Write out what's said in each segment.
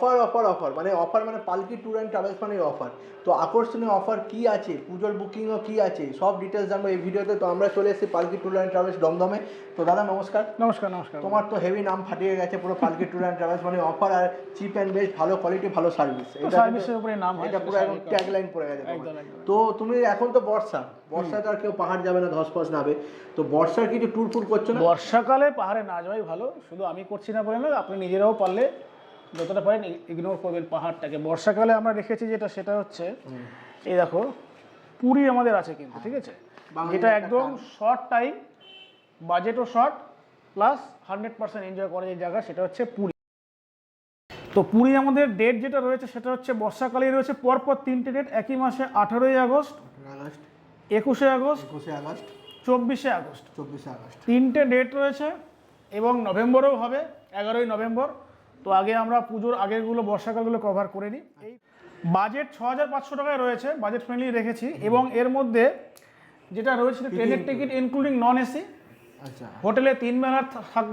Offer মানে পালকি tour and travels মানে অফার। তো আকর্ষণীয় অফার কি আছে, পুজোর বুকিংও কি আছে, সব ডিটেলস জানবো এই ভিডিওতে। তো আমরা চলে এসেছি পালকি ট্যুর অ্যান্ড ট্রাভেলস দমদমে। তো দাদা নমস্কার। নমস্কার। তোমার তো হেভি নাম ফাটিয়ে গেছে পুরো, পালকি ট্যুর অ্যান্ড ট্রাভেলস মানে অফার আর চিপ অ্যান্ড বেস্ট, ভালো কোয়ালিটি, ভালো সার্ভিস। সার্ভিসের উপরে নাম হয়, এটা পুরো একদম ট্যাগলাইন পড়ে গেছে। একদম। তো তুমি এখন তো বর্ষাতে আর কেউ পাহাড় যাবে না, ধস ফস নাবে। তো বর্ষার কিছু ট্যুর করছো না? বর্ষাকালে পাহাড়ে না যাওয়াই ভালো, শুধু আমি করছি না বলে না, আপনি নিজেরাও পারলে যতটা পারেন ইগনোর করবেন পাহাড়টাকে। বর্ষাকালে আমরা রেখেছি সেটা হচ্ছে এই দেখো, পুরী আমাদের আছে কিন্তু, ঠিক আছে, যেটা একদম শর্ট টাইম, বাজেটও শর্ট, প্লাস 100% এনজয় করার যে জায়গা সেটা হচ্ছে পুরী। তো পুরী আমাদের ডেট যেটা রয়েছে সেটা হচ্ছে বর্ষাকালেই রয়েছে পরপর 3টে ডেট একই মাসে, 18ই আগস্ট, 21শে আগস্ট, 24শে আগস্ট। 3টে ডেট রয়েছে এবং নভেম্বরেও হবে, 11ই নভেম্বর। তো আগে আমরা পুজোর আগেরগুলো বর্ষাকালগুলো কভার করে নিই। এই বাজেট 6500 টাকায় রয়েছে, বাজেট ফ্রেন্ডলি রেখেছি। এবং এর মধ্যে যেটা রয়েছে ট্রেনের টিকিট ইনক্লুডিং নন এসি, আচ্ছা, হোটেলে 3 বেলার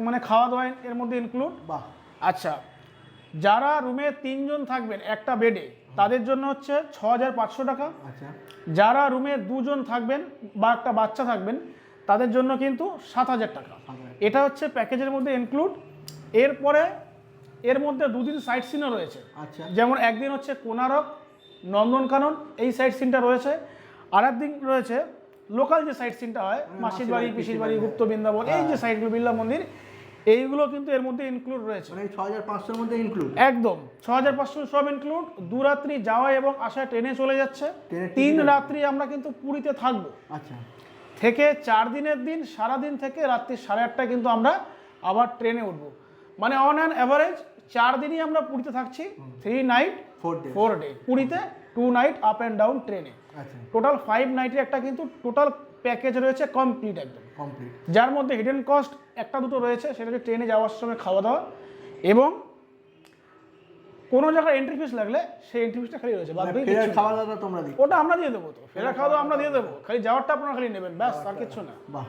মানে খাওয়া দাওয়া এর মধ্যে ইনক্লুড। বাহ। আচ্ছা, যারা রুমে 3 জন থাকবেন একটা বেডে তাদের জন্য হচ্ছে 6500 টাকা। আচ্ছা, যারা রুমে 2 জন থাকবেন বা একটা বাচ্চা থাকবেন তাদের জন্য কিন্তু 7000 টাকা। এটা হচ্ছে প্যাকেজের মধ্যে ইনক্লুড। এরপরে এর মধ্যে 2 দিন সাইট সিনও রয়েছে। আচ্ছা, যেমন একদিন হচ্ছে কোনারক, নন্দনকানন, এই সাইট সিনটা রয়েছে। আর একদিন রয়েছে লোকাল যে সাইট সিনটা হয়, মাসির বাড়ি, পিসির বাড়ি, গুপ্ত বৃন্দাবন, এই যে সাইটগুলো, বিড়লা মন্দির, এইগুলো কিন্তু এর মধ্যে ইনক্লুড রয়েছে। মানে 6500-এর মধ্যে ইনক্লুড, একদম 6500 সব ইনক্লুড। 2 রাত্রি যাওয়া এবং আসা ট্রেনে চলে যাচ্ছে। 3 রাত্রি আমরা কিন্তু পুরীতে থাকবো। আচ্ছা, থেকে 4 দিনের দিন সারাদিন থেকে রাত্রি 8:30টায় কিন্তু আমরা আবার ট্রেনে উঠবো। মানে অন অ্যান অ্যাভারেজ 4 দিনই আমরা পুরীতে থাকছি, 3 নাইট 4 ডে পুরীতে, 2 নাইট আপ অ্যান্ড ডাউন ট্রেনে। আচ্ছা, টোটাল 5 নাইটের একটা কিন্তু টোটাল প্যাকেজ রয়েছে, কমপ্লিট একদম কমপ্লিট। যার মধ্যে হিডেন কস্ট একটা দুটো রয়েছে, সেটা হচ্ছে ট্রেনে যাওয়ার সময় খাওয়া দাওয়া, এবং কোনো জায়গায় এন্ট্রি ফিস লাগলে সেই এন্ট্রি ফিসটা খালি রয়েছে, বাদ বাকি ফেরার খাওয়া দাওয়া তোমরা দিই, ওটা আমরা দিয়ে দেবো। তো ফেরার খাওয়া দাওয়া আমরা দিয়ে দেবো, খালি যাওয়ারটা আপনারা খালি নেবেন, ব্যাস, আর কিছু না। বাহ,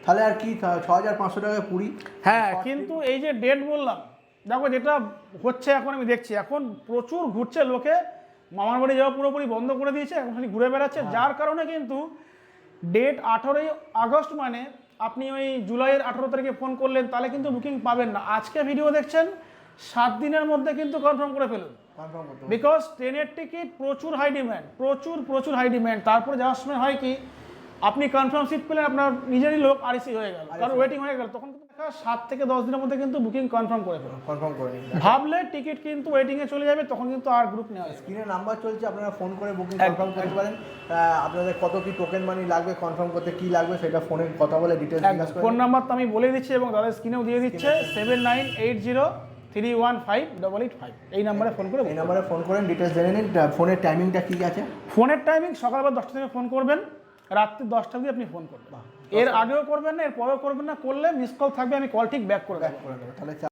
তাহলে আর কি 6500 টাকায় পুরী। হ্যাঁ, কিন্তু এই যে ডেট বললাম, দেখো যেটা হচ্ছে এখন আমি দেখছি, এখন প্রচুর ঘুরছে লোকে, মামার বাড়ি যাওয়া পুরোপুরি বন্ধ করে দিয়েছে, এখন খালি ঘুরে বেড়াচ্ছে। যার কারণে কিন্তু ডেট 18ই আগস্ট, মানে আপনি ওই জুলাইয়ের 18 তারিখে ফোন করলেন তাহলে কিন্তু বুকিং পাবেন না। আজকে ভিডিও দেখছেন, 7 দিনের মধ্যে কিন্তু কনফার্ম করে ফেলুন, বিকজ ট্রেনের টিকিট প্রচুর হাই ডিম্যান্ড, প্রচুর হাই ডিম্যান্ড। তারপরে যাওয়ার সময় হয় কি, আপনি কনফার্ম সিট পেলেন, আপনার নিজেরই লোক আরসি হয়ে গেল, কারণ ওয়েটিং হয়ে গেল, তখন কিন্তু 7 থেকে 10 দিনের মধ্যে কিন্তু বুকিং কনফার্ম করে ফেলুন। ভাবলে টিকিট কিন্তু ওয়েটিংয়ে চলে যাবে, তখন কিন্তু আর গ্রুপ নেওয়া যাবে। স্ক্রিনে নাম্বার চলছে, আপনারা ফোন করে বুকিং কনফার্ম করতে পারেন। আপনাদের কত কি টোকেন মানি লাগবে, কনফার্ম করতে কি লাগবে সেটা ফোনে কথা বলে ডিটেইলস জিজ্ঞাসা করুন। ফোন নাম্বার তো আমি বলে দিচ্ছি এবং দাদা স্ক্রিনেও দিয়ে দিচ্ছে, 7980315885। এই নাম্বারে ফোন করে, এই নাম্বারে ফোন করেন, ডিটেইলস জেনে নিন। ফোনের টাইমিংটা কি আছে? ফোনের টাইমিং সকালবেলা 10টা থেকে ফোন করবেন, রাত্রি 10টা অবধি আপনি ফোন করবেন। এর আগেও করবেন না, এর পরেও করবেন না, করলে মিস কল থাকবে, আমি কল ঠিক ব্যাক করে দেবো। তাহলে